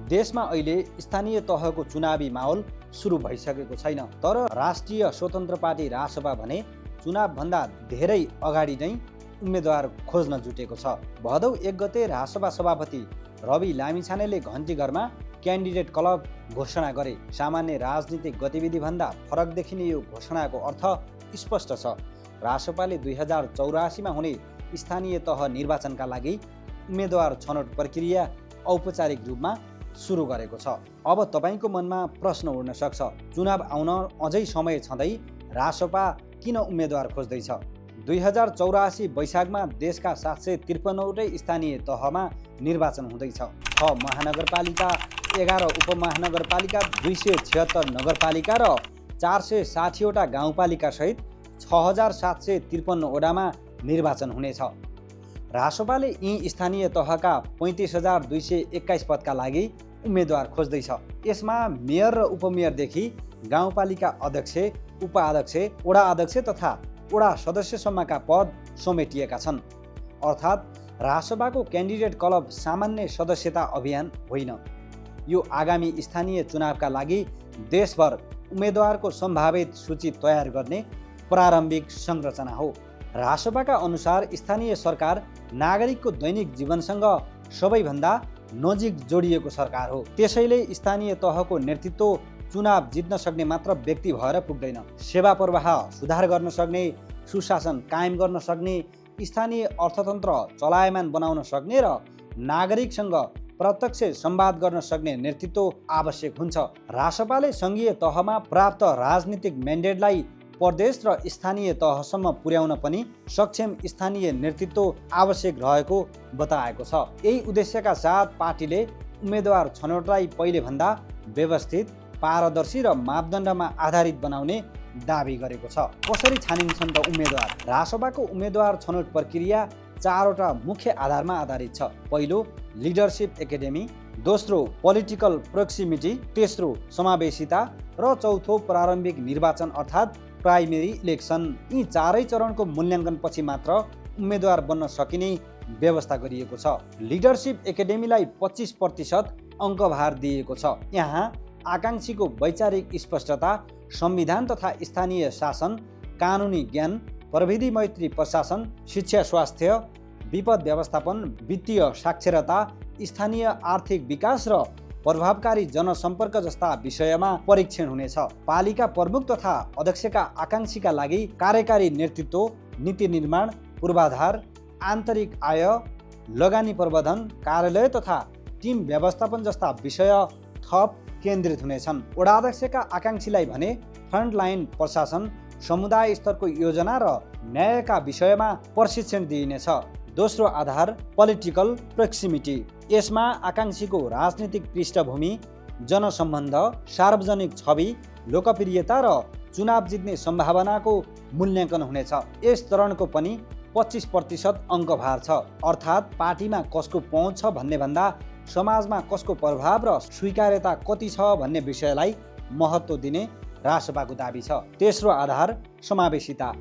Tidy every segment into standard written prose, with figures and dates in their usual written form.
देशमा अहिले स्थानीय तहको चुनावी माहौल सुरु भइसकेको छैन, तर राष्ट्रिय स्वतन्त्र पार्टी रासपा भने चुनावभन्दा धेरै अगाडि नै उम्मेदवार खोज्न जुटेको छ। भदौ 1 गते रासपा सभापति रवि लामिछानेले घन्टीघरमा क्यान्डिडेट क्लब घोषणा गरे। सामान्य राजनीतिक गतिविधिभन्दा फरक देखिने यो घोषणाको अर्थ स्पष्ट छ। रासपाले 2084मा हुने स्थानीय तह निर्वाचनका लागि उम्मेदवार छनौट प्रक्रिया औपचारिक रूपमा सुरु गरेको छ। अब तपाईको मनमा प्रश्न उठ्न सक्छ, चुनाव आउन अझै समय छँदै रासपा किन उम्मेदवार खोज्दैछ? 2084 वैशाखमा देशका 753वटै स्थानीय तहमा निर्वाचन हुँदैछ। 6 महानगरपालिका, 11 उपमहानगरपालिका, 276 नगरपालिका र 460वटा गाउँपालिका सहित 6753 वडामा निर्वाचन हुनेछ। रासपाले यी स्थानीय तहका 35221 पदका लागि उम्मेदवार खोज्दैछ। यसमा मेयर र उपमेयरदेखि गाउँपालिका अध्यक्ष, उपाध्यक्ष, वडा अध्यक्ष तथा वडा सदस्यसम्मका पद समेटिएका छन्। अर्थात् रासपाको क्यान्डिडेट क्लब सामान्य सदस्यता अभियान होइन, यो आगामी स्थानीय चुनावका लागि देशभर उम्मेदवारको सम्भावित सूची तयार गर्ने प्रारम्भिक संरचना हो। रासपाका अनुसार स्थानीय सरकार नागरिकको दैनिक जीवनसँग सबैभन्दा नजिक जोडिएको सरकार हो। त्यसैले स्थानीय तहको नेतृत्व चुनाव जित्न सक्ने मात्र व्यक्ति भएर पुग्दैन। सेवा प्रवाह सुधार गर्न सक्ने, सुशासन कायम गर्न सक्ने, स्थानीय अर्थतन्त्र चलायमान बनाउन सक्ने र नागरिकसँग प्रत्यक्ष संवाद गर्न सक्ने नेतृत्व आवश्यक हुन्छ। रासपाले सङ्घीय तहमा प्राप्त राजनीतिक म्यान्डेटलाई प्रदेश र स्थानीय तहसम्म पुर्याउन पनि सक्षम स्थानीय नेतृत्व आवश्यक रहेको बताएको छ। यही उद्देश्यका साथ पार्टीले उम्मेदवार छनौटलाई पहिलेभन्दा व्यवस्थित, पारदर्शी र मापदण्डमा आधारित बनाउने दाबी गरेको छ। कसरी छानिन्छन् त उम्मेदवार? रासपाको उम्मेदवार छनौट प्रक्रिया 4वटा मुख्य आधारमा आधारित छ। पहिलो लिडरसिप एकाडेमी, दोस्रो पोलिटिकल प्रोक्सिमिटी, तेस्रो समावेशिता र चौथो प्रारम्भिक निर्वाचन अर्थात् प्राइमेरी इलेक्सन। यी 4 चरणको मूल्याङ्कनपछि मात्र उम्मेदवार बन्न सकिने व्यवस्था गरिएको छ। लिडरसिप एकाडेमीलाई 25% अङ्कभार दिएको छ। यहाँ आकाङ्क्षीको वैचारिक स्पष्टता, संविधान तथा स्थानीय शासन, कानुनी ज्ञान, प्रविधि मैत्री प्रशासन, शिक्षा स्वास्थ्य, विपद व्यवस्थापन, वित्तीय साक्षरता, स्थानीय आर्थिक विकास र प्रभावकारी जनसम्पर्क जस्ता विषयमा परीक्षण हुनेछ। पालिका प्रमुख तथा अध्यक्षका आकाङ्क्षीका लागि कार्यकारी नेतृत्व, नीति निर्माण, पूर्वाधार, आन्तरिक आय, लगानी प्रबन्धन, कार्यालय तथा टिम व्यवस्थापन जस्ता विषय थप केन्द्रित हुनेछन्। वडाध्यक्षका आकाङ्क्षीलाई भने फ्रन्टलाइन प्रशासन, समुदाय स्तरको योजना र न्यायका विषयमा प्रशिक्षण दिइनेछ। दोस्रो आधार पोलिटिकल प्रोक्सिमिटी। यसमा आकाङ्क्षीको राजनीतिक पृष्ठभूमि, जनसम्बन्ध, सार्वजनिक छवि, लोकप्रियता र चुनाव जित्ने सम्भावनाको मूल्याङ्कन हुनेछ। यस चरणको पनि 25% अङ्कभार छ। अर्थात् पार्टीमा कसको पहुँच छ भन्ने भन्दा समाजमा कसको प्रभाव र स्वीकार्यता कति छ भन्ने विषयलाई महत्त्व दिने रासपाको दाबी छ। तेस्रो आधार समावेशिता।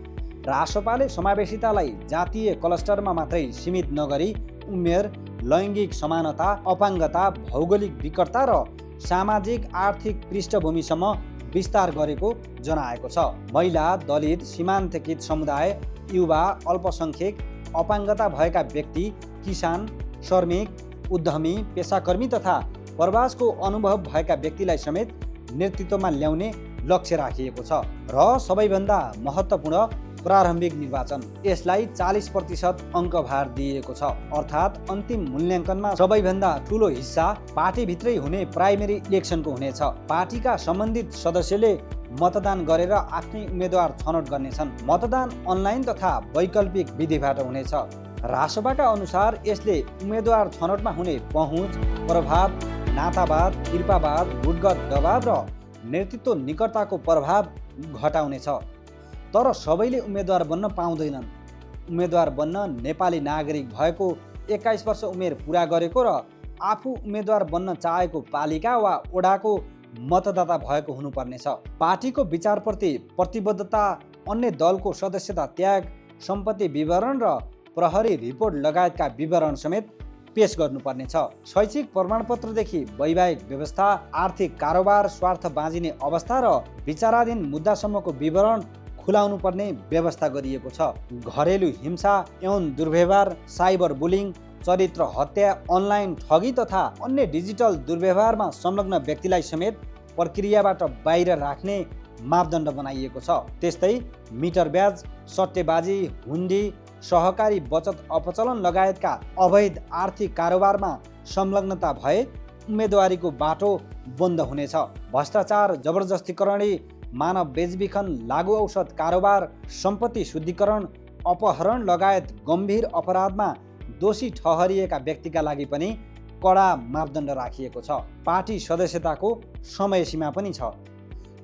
रासपाले समावेशितालाई जातीय क्लस्टरमा मात्रै सीमित नगरी उमेर, लैङ्गिक समानता, अपाङ्गता, भौगोलिक विकटता र सामाजिक आर्थिक पृष्ठभूमिसम्म विस्तार गरेको जनाएको छ। महिला, दलित, सीमान्तकृत समुदाय, युवा, अल्पसङ्ख्यक, अपाङ्गता भएका व्यक्ति, किसान, श्रमिक, उद्यमी, पेसाकर्मी तथा प्रवासको अनुभव भएका व्यक्तिलाई समेत नेतृत्वमा ल्याउने लक्ष्य राखिएको छ। र सबैभन्दा महत्त्वपूर्ण प्रारम्भिक निर्वाचन। यसलाई 40% अङ्कभार दिएको छ। अर्थात् अन्तिम मूल्याङ्कनमा सबैभन्दा ठुलो हिस्सा पार्टीभित्रै हुने प्राइमेरी इलेक्सनको हुनेछ। पार्टीका सम्बन्धित सदस्यले मतदान गरेर आफ्नै उम्मेदवार छनौट गर्नेछन्। मतदान अनलाइन तथा वैकल्पिक विधिबाट हुनेछ। रासपाका अनुसार यसले उम्मेदवार छनौटमा हुने पहुँच, प्रभाव, नातावाद, कृपावाद, भूतगत दबाव र नेतृत्व निकटताको प्रभाव घटाउनेछ। तर सबैले उम्मेदवार बन्न पाउँदैनन्। उम्मेदवार बन्न नेपाली नागरिक भएको, 21 वर्ष उमेर पुरा गरेको र आफू उम्मेदवार बन्न चाहेको पालिका वा वडाको मतदाता भएको हुनुपर्नेछ। पार्टीको विचारप्रति प्रतिबद्धता, अन्य दलको सदस्यता त्याग, सम्पत्ति विवरण र प्रहरी रिपोर्ट लगायतका विवरण समेत पेश गर्नुपर्नेछ। शैक्षिक प्रमाणपत्रदेखि वैवाहिक व्यवस्था, आर्थिक कारोबार, स्वार्थ बाँझिने अवस्था र विचाराधीन मुद्दासम्मको विवरण खुलाउनु पर्ने व्यवस्था गरिएको छ। घरेलु हिंसा, यौन दुर्व्यवहार, साइबर बुलिङ, चरित्र हत्या, अनलाइन ठगी तथा अन्य डिजिटल दुर्व्यवहारमा संलग्न व्यक्तिलाई समेत प्रक्रियाबाट बाहिर राख्ने मापदण्ड बनाइएको छ। त्यस्तै मिटर ब्याज, सट्टेबाजी, हुन्डी, सहकारी बचत अपचलन लगायतका अवैध आर्थिक कारोबारमा संलग्नता भए उम्मेदवारीको बाटो बन्द हुनेछ। भ्रष्टाचार, जबरजस्तीकरणी, मानव बेचबिखन, लागु औषध कारोबार, सम्पत्ति शुद्धिकरण, अपहरण लगायत गम्भीर अपराधमा दोषी ठहरिएका व्यक्तिका लागि पनि कडा मापदण्ड राखिएको छ। पार्टी सदस्यताको समय सीमा पनि छ।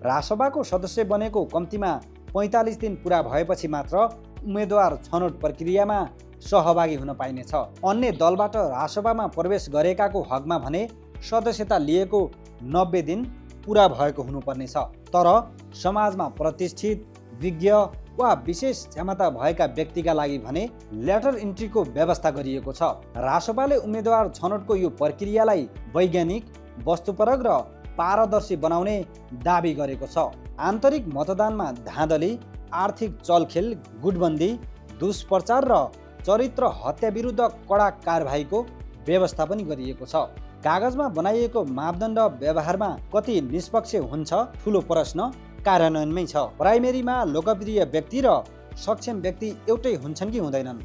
रासपाको सदस्य बनेको कम्तीमा 45 दिन पुरा भएपछि मात्र उम्मेदवार छनौट प्रक्रियामा सहभागी हुन पाइनेछ। अन्य दलबाट रासपामा प्रवेश गरेकाको हकमा भने सदस्यता लिएको 90 दिन पुरा भएको हुनुपर्नेछ। तर समाजमा प्रतिष्ठित, विज्ञ वा विशेष क्षमता भएका व्यक्तिका लागि भने लेटर इन्ट्रीको व्यवस्था गरिएको छ। रासपाले उम्मेदवार छनौटको यो प्रक्रियालाई वैज्ञानिक, वस्तुपरक र पारदर्शी बनाउने दाबी गरेको छ। आन्तरिक मतदानमा धाँधली, आर्थिक चलखेल, गुटबन्दी, दुष्प्रचार र चरित्र हत्या विरुद्ध कडा कारबाहीको व्यवस्था पनि गरिएको छ। कागजमा बनाइएको मापदण्ड व्यवहारमा कति निष्पक्ष हुन्छ ठुलो प्रश्न कार्यान्वयनमै छ। प्राइमेरीमा लोकप्रिय व्यक्ति र सक्षम व्यक्ति एउटै हुन्छन् कि हुँदैनन्?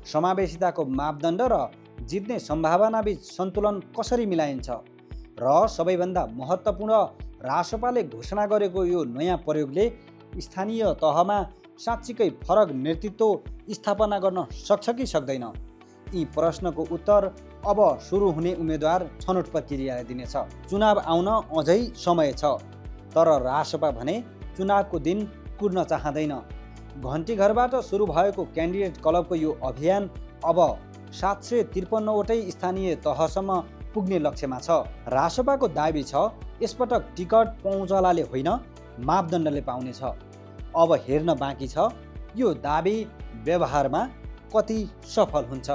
समावेशिताको मापदण्ड र जित्ने सम्भावनाबीच सन्तुलन कसरी मिलाइन्छ? र सबैभन्दा महत्त्वपूर्ण, रासपाले घोषणा गरेको यो नयाँ प्रयोगले स्थानीय तहमा साँच्चीकै फरक नेतृत्व स्थापना गर्न सक्छ कि सक्दैन? यी प्रश्नको उत्तर अब सुरु हुने उम्मेदवार छनौट प्रक्रियाले दिनेछ। चुनाव आउन अझै समय छ, तर रासपा भने चुनावको दिन कुर्न चाहँदैन। घन्टीघरबाट सुरु भएको क्यान्डिडेट क्लबको यो अभियान अब 753वटै स्थानीय तहसम्म पुग्ने लक्ष्यमा छ। रासपाको दाबी छ यसपटक टिकट पहुँचलाले होइन, मापदण्डले पाउनेछ। अब हेर्न बाँकी छ यो दाबी व्यवहारमा कति सफल हुन्छ।